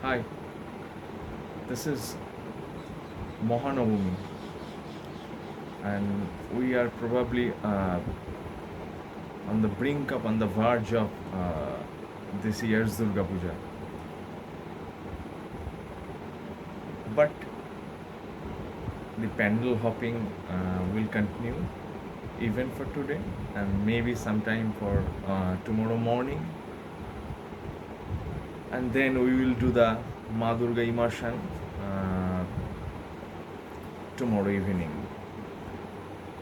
Hi, this is Mahanavami, and we are probably on the brink of, on the verge of this year's Durga Puja. But the pendle hopping will continue even for today and maybe sometime for tomorrow morning. And then we will do the Ma Durga immersion uh, tomorrow evening.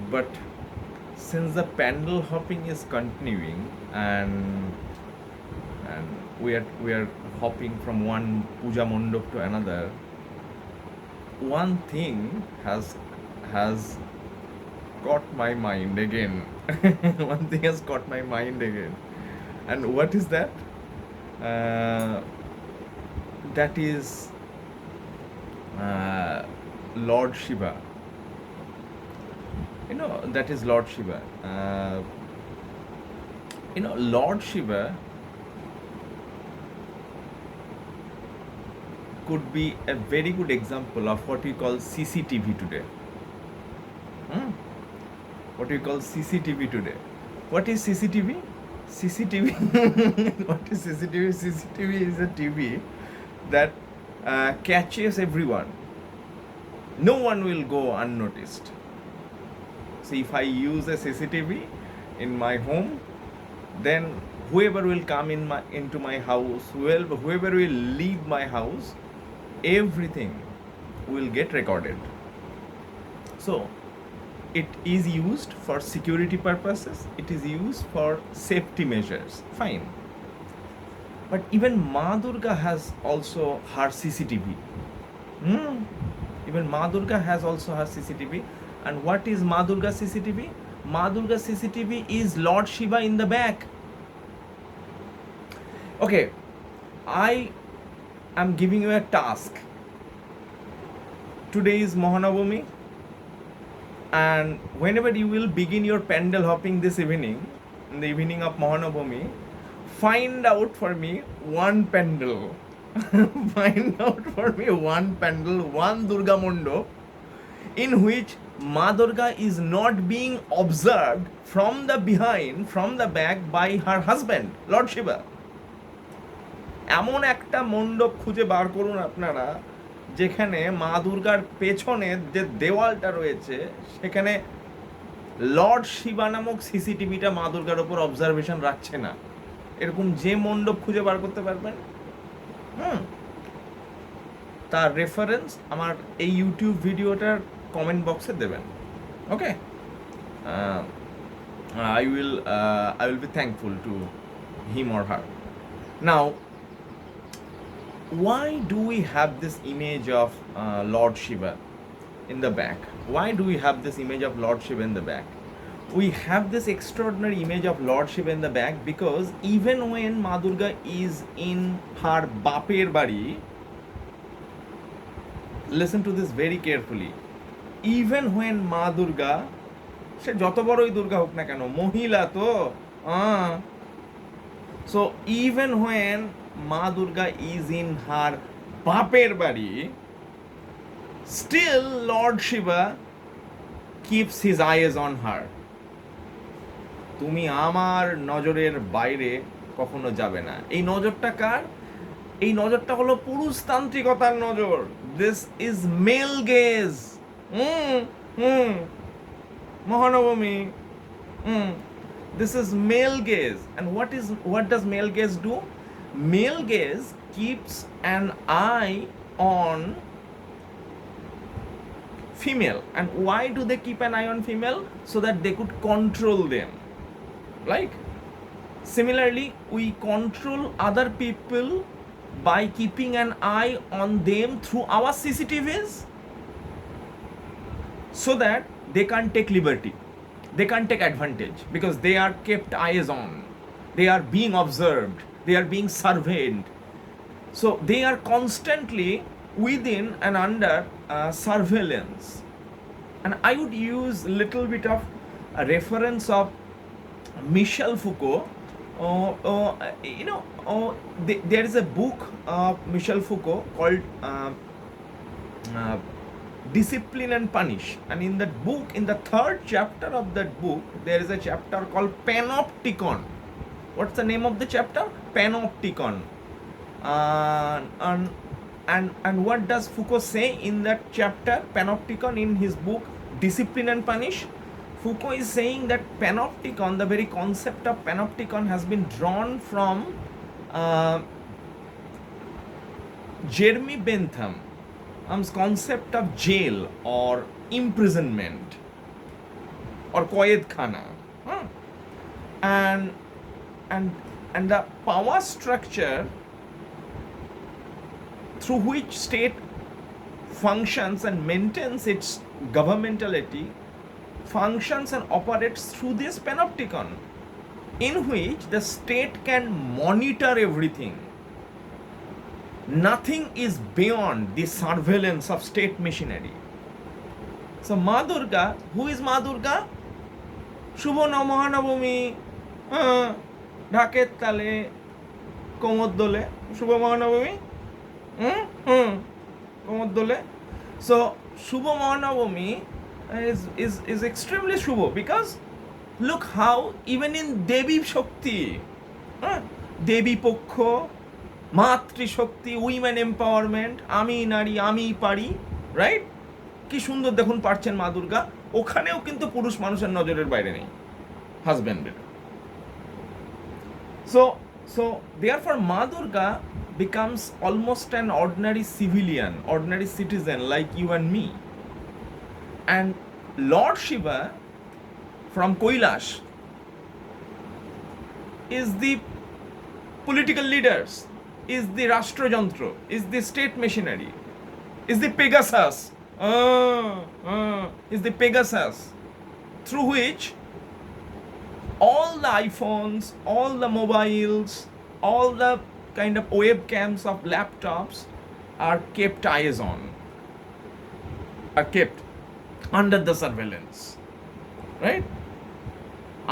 But since the pendle hopping is continuing and we are hopping from one puja mandap to another, one thing has caught my mind again. One thing has caught my mind again, and what is that? Uh, that is uh, Lord Shiva. That is Lord Shiva. Lord Shiva could be a very good example of what we call CCTV today. Hmm? What we call CCTV today. What is CCTV? CCTV. What is CCTV? CCTV is a TV that catches everyone. No one will go unnoticed. So if I use a CCTV in my home, then whoever will come into my house, whoever will leave my house, everything will get recorded. So it is used for security purposes, it is used for safety measures, fine. But even Ma Durga has also her CCTV. Even Ma Durga has also her CCTV. And what is Ma Durga CCTV? Ma Durga CCTV is Lord Shiva in the back. Okay, I am giving you a task. Today is Mahanavami, and whenever you will begin your pendle hopping this evening, in the evening of Mahanavami, find out for me one pendle. Find out for me one pendle, one Durga Mondo, in which Ma Durga is not being observed from the behind, from the back by her husband, Lord Shiva. এমন একটা মণ্ডপ খুঁজে বার করুন আপনারা যেখানে মা দুর্গার পেছনে যে দেওয়ালটা রয়েছে সেখানে লর্ড শিবা নামক সিসিটিভিটা মা দুর্গার ওপর অবজারভেশন রাখছে না, এরকম যে মণ্ডপ খুঁজে বার করতে পারবেন, তার রেফারেন্স আমার এই ইউটিউব ভিডিওটার কমেন্ট বক্সে দেবেন। ওকে, I will be thankful to him or her. Now, why do we have this image of Lord Shiva in the back? Why do we have this image of Lord Shiva in the back? We have this extraordinary image of Lord Shiva in the back because even when Ma Durga is in her Baper Bari, listen to this very carefully, even when Ma Durga, সে যত বড়ই দুর্গা হোক না কেন, মহিলা তো, so even when Ma Durga is in her Baper Bari, still Lord Shiva keeps his eyes on her. তুমি আমার নজরের বাইরে কখনো যাবে না। এই নজরটা কার? এই নজরটা হলো পুরুষতান্ত্রিকতার নজর। This is male gaze. মহানবমী, this is male gaze. And what does male gaze do? Male gaze keeps an eye on female. And why do they keep an eye on female? So that they could control them. Like, similarly, we control other people by keeping an eye on them through our CCTVs, so that they can't take liberty, they can't take advantage, because they are kept eyes on, they are being observed, they are being surveyed. So they are constantly within and under surveillance. And I would use a little bit of a reference of Michel Foucault, There is a book of Michel Foucault called uh, Discipline and Punish, and in that book, in the third chapter of that book, there is a chapter called Panopticon. What's the name of the chapter? Panopticon. And what does Foucault say in that chapter, Panopticon, in his book Discipline and Punish? Foucault is saying that Panopticon, the very concept of Panopticon, has been drawn from Jeremy Bentham's concept of jail or imprisonment or Koyed Khana. And the power structure through which state functions and maintains its governmentality functions and operates through this panopticon, in which the state can monitor everything. Nothing is beyond the surveillance of state machinery. So Ma Durga, who is Ma Durga? Shubho Mahanavami, ঢাকের তালে কোমর দোলে, শুভ মহানবমী, কোমর দোলে. So Shubho Mahanabami is extremely shubho, because look how even in Devi Shakti, Devi Pokho, Matri Shakti, women empowerment, আমি নারী আমি পারি, রাইট? কি সুন্দর দেখুন পারছেন মা দুর্গা, ওখানেও কিন্তু পুরুষ মানুষের নজরের বাইরে নেই, হাজব্যান্ডের. So therefore Ma Durga becomes almost an ordinary civilian, ordinary citizen like you and me. And Lord Shiva from Kailash is the political leaders, is the Rashtrajantra, is the state machinery, is the Pegasus, is the Pegasus through which all the iPhones, all the mobiles, all the kind of webcams of laptops are kept eyes on, are kept under the surveillance, right?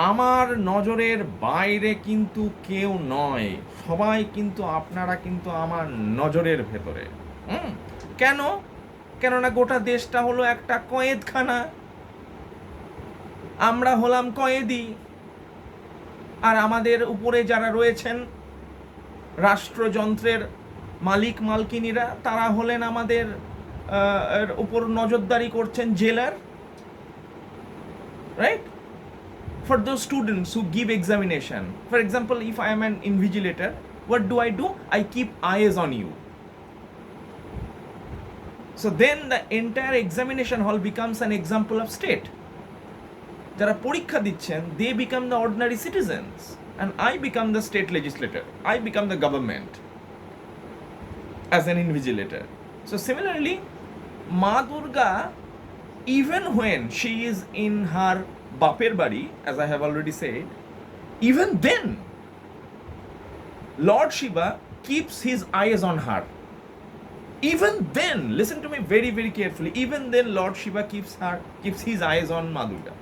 আমার নজরের বাইরে কিন্তু কেউ নয়, সবাই কিন্তু আপনারা কিন্তু আমার নজরের ভেতরে. কেন? কেননা গোটা দেশটা হলো একটা কয়েদখানা, আমরা হলাম কয়েদি, আর আমাদের উপরে যারা রয়েছেন রাষ্ট্রযন্ত্রের মালিক মালকিনীরা, তারা হলেন আমাদের উপর নজরদারি করছেন জেলার, right? For those students who give examination, for example, if I am an invigilator, what do? I keep eyes on you. So then the entire examination hall becomes an example of state. যারা পরীক্ষা দিচ্ছেন, they become the ordinary citizens, and I become the state legislator, I become the government as an invigilator. So similarly, Ma Durga, even when she is in her বাপের বাড়ি, as I have already said, even then Lord Shiva keeps his eyes on her. Even then, listen to me very very carefully, even then Lord Shiva keeps his eyes on Ma Durga.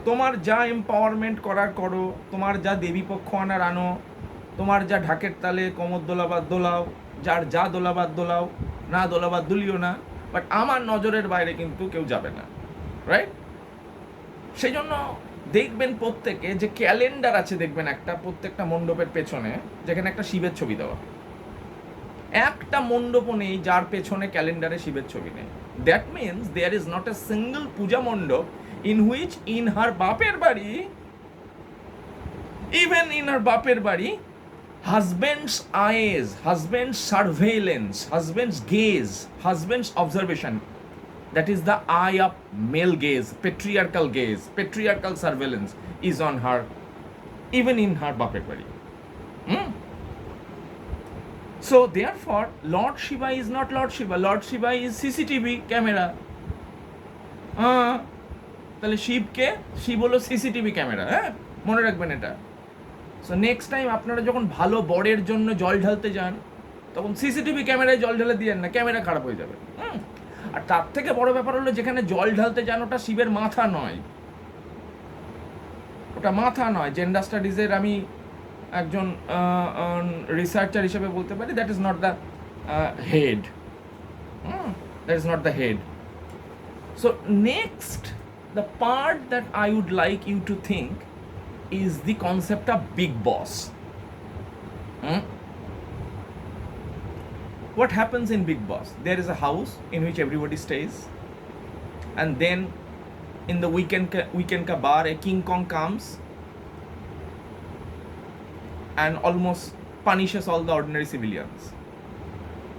তোমার যা empowerment করার করো, তোমার যা দেবী পক্ষ আনার আনো, তোমার যা ঢাকের তালে কোমর দোলাবাদ দোলাও, যার যা দোলাবাদ দোলাও, না দোলাবাদ দুলিও না, বাট আমার নজরের বাইরে কিন্তু কেউ যাবে না, রাইট? সেই জন্য দেখবেন প্রত্যেকে যে ক্যালেন্ডার আছে, দেখবেন একটা প্রত্যেকটা মণ্ডপের পেছনে, যেখানে একটা শিবের ছবি দেওয়া, একটা মণ্ডপও নেই যার পেছনে ক্যালেন্ডারে শিবের ছবি নেই. That means there is not a single puja mandap in which in her বাপের বাড়ি, even in her বাপের বাড়ি, husband's eyes, husband's surveillance, husband's gaze, husband's observation, that is the eye of male gaze, patriarchal gaze, patriarchal surveillance is on her, even in her বাপের বাড়ি. So therefore Lord Shiva is not Lord Shiva, Lord Shiva is CCTV camera. তাহলে শিবকে, শিব হলো CCTV camera, হ্যাঁ, মনে রাখবেন এটা. So next time আপনারা যখন ভালো বরের জন্য জল ঢালতে যান, তখন সিসিটিভি ক্যামেরায় জল ঢালে দিয়েন না, ক্যামেরা খারাপ হয়ে যাবে. আর তার থেকে বড় ব্যাপার হলো, যেখানে জল ঢালতে যান ওটা শিবের মাথা নয়, ওটা মাথা নয়। জেন্ডার স্টাডিজের আমি একজন রিসার্চার হিসেবে বলতে পারি that is not the head, that is not the head. So next, the part that I would like you to think is the concept of big boss. What happens in Big Boss? There is a house in which everybody stays, and then in the weekend ka bar, a King Kong comes and almost punishes all the ordinary civilians.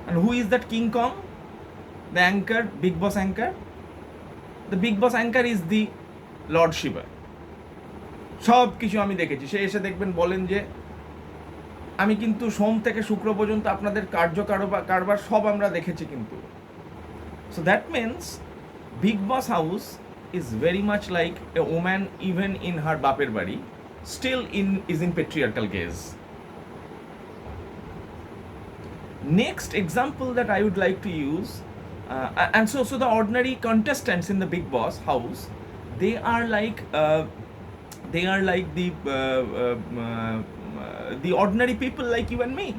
And who is that King Kong? The anchor, Big Boss anchor. The Big Boss anchor is the Lord Shiva. সব কিছু আমি দেখেছি। সে এসে দেখবেন বলেন যে আমি কিন্তু সোম থেকে শুক্র পর্যন্ত আপনাদের কারবার সব আমরা দেখেছি কিন্তু। So that means Big Boss house is very much like a woman even in her বাপের বাড়ি still is in patriarchal gaze. Next example that I would like to use, and so the ordinary contestants in the Big Boss house, they are like the ordinary people like you and me,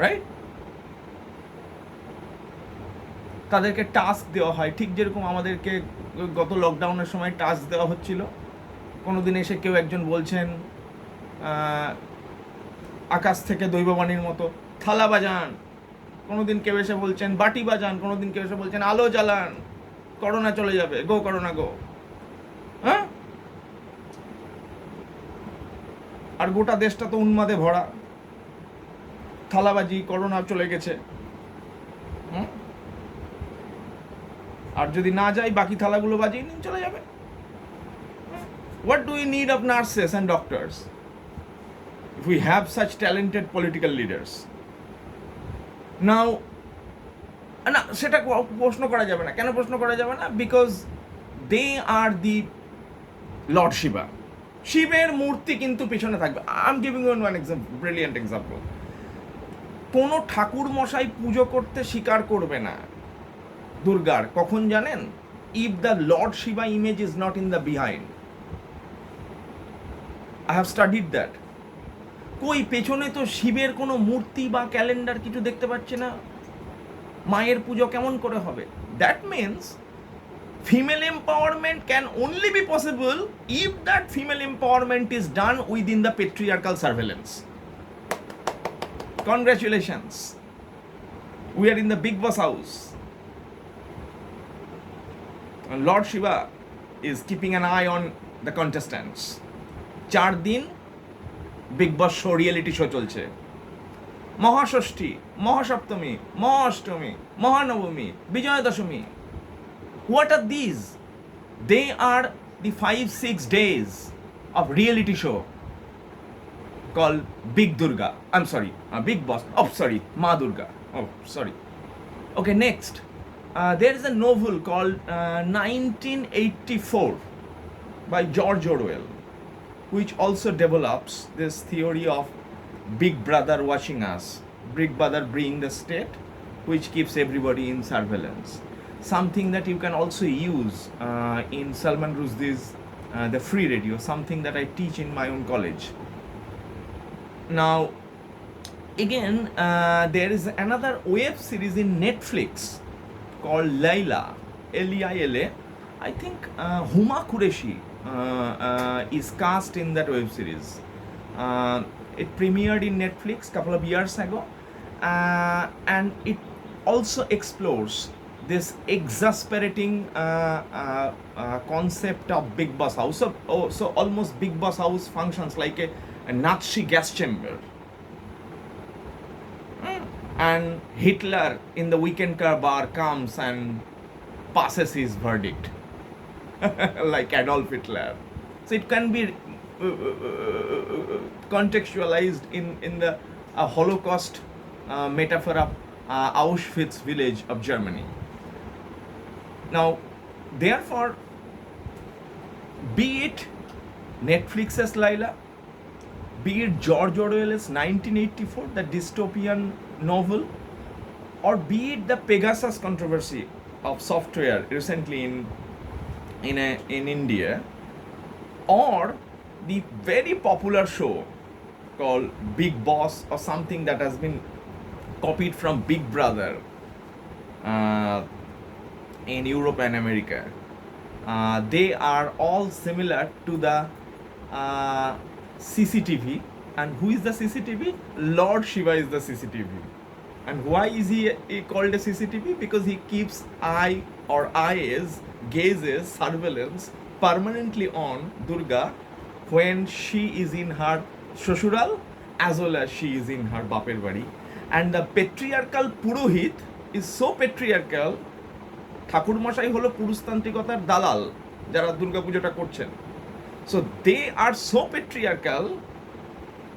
right? তাদেরকে task দেওয়া হয় ঠিক যেরকম আমাদেরকে গত লকডাউনের সময় task দেওয়া হচ্ছিল। কোনোদিন এসে কেউ একজন বলছেন আকাশ থেকে দৈববাণীর মতো থালা বাজান, কোনোদিন কেউ এসে বলছেন বাটি বাজান, কোনোদিন কেউ এসে বলছেন আলো জ্বালান, করোনা চলে যাবে, গো করোনা গো। হ্যাঁ, আর গোটা দেশটা তো উন্মাদে ভরা, থালাবাজি, করোনা চলে গেছে। আর যদি না যাই বাকি থালাগুলো বাজিয়ে নিন, চলে যাবে। What do we need of nurses and doctors if we have such talented political leaders? Now, না সেটা প্রশ্ন করা যাবে না। কেন প্রশ্ন করা যাবে না? Because they are the lord Shiva. শিবের মূর্তি কিন্তু পিছনে থাকবে। I am giving you one example, brilliant example. কোনো ঠাকুর মশাই পুজো করতে স্বীকার করবে না দুর্গার, কখন জানেন? If the lord Shiva image is not in the behind. I have studied that. কই পেছনে তো শিবের কোনো মূর্তি বা ক্যালেন্ডার কিছু দেখতে পাচ্ছি না, মায়ের পুজো কেমন করে হবে? That means female empowerment can only be possible if that female empowerment is done within the patriarchal surveillance. Congratulations, we are in the Big Boss house and Lord Shiva is keeping an eye on the contestants. 4 দিন Big Boss show, reality show চলছে। মহাষষ্ঠী, মহাসপ্তমী, মহাষ্টমী, মহানবমী, Bijoya Dashami. What are these? They are the 5-6 days of reality show called Big Durga. I'm sorry, Big Boss. Oh, sorry, Ma Durga. Oh, sorry. Okay, next. There is a novel called 1984 by George Orwell, which also develops this theory of Big Brother watching us, Big Brother being the state which keeps everybody in surveillance. Something that you can also use in Salman Rushdie's The Free Radio, something that I teach in my own college. Now, again, there is another web series in Netflix called Laila, L-E-I-L-A. I think Huma Qureshi is cast in that web series. It premiered in Netflix a couple of years ago, and it also explores this exasperating concept of Big Boss house. So almost Big Boss house functions like a Nazi gas chamber. And Hitler in the weekend car bar comes and passes his verdict like Adolf Hitler. So it can be contextualized in the Holocaust metaphor of Auschwitz village of Germany. Now, therefore, be it Netflix's Laila, be it George Orwell's 1984, the dystopian novel, or be it the Pegasus controversy of software recently in in India, or the very popular show called Big Boss, or something that has been copied from Big Brother uh, in Europe and America. They are all similar to the CCTV. And who is the CCTV? Lord Shiva is the CCTV. And why is he called a CCTV? Because he keeps eye or eyes, gazes, surveillance permanently on Durga when she is in her Shoshural as well as she is in her Baper Bari. And the patriarchal Purohit is so patriarchal. ঠাকুর মশাই হলো পুরুষতান্ত্রিকতার দালাল যারা দুর্গাপূজাটা করছেন। So they are so patriarchal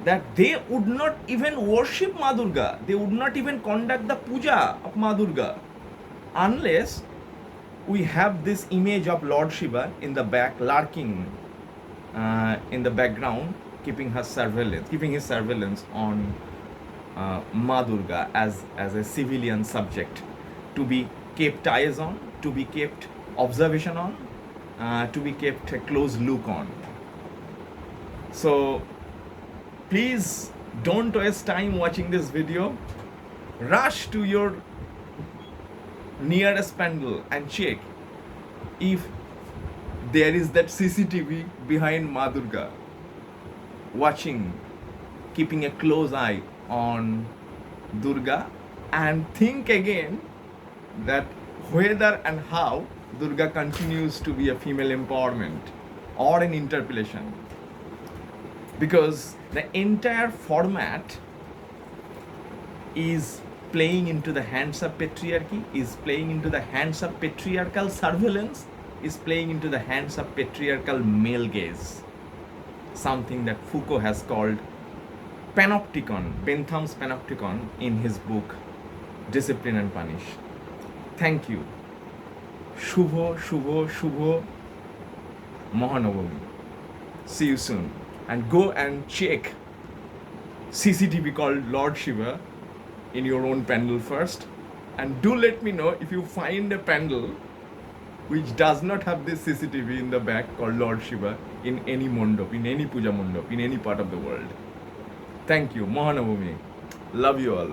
that they would not even worship Ma Durga. They would not even conduct the puja of Ma Durga unless we have this image of Lord Shiva in the back, lurking in the background, keeping his surveillance on Ma Durga as a civilian subject to be kept eyes on, to be kept observation on, to be kept a close look on. So please don't waste time watching this video. Rush to your nearest pandal and check if there is that CCTV behind Ma Durga watching, keeping a close eye on Durga, and think again that whether and how Durga continues to be a female empowerment or an interpellation, because the entire format is playing into the hands of patriarchy, is playing into the hands of patriarchal surveillance, is playing into the hands of patriarchal male gaze, something that Foucault has called panopticon, Bentham's panopticon, in his book Discipline and Punish. Thank you. Shubho, Shubho, Shubho Mahanavami. See you soon. And go and check CCTV called Lord Shiva in your own pandal first. And do let me know if you find a pandal which does not have this CCTV in the back called Lord Shiva in any mondop, in any puja mondop, in any part of the world. Thank you. Mahanavami. Love you all.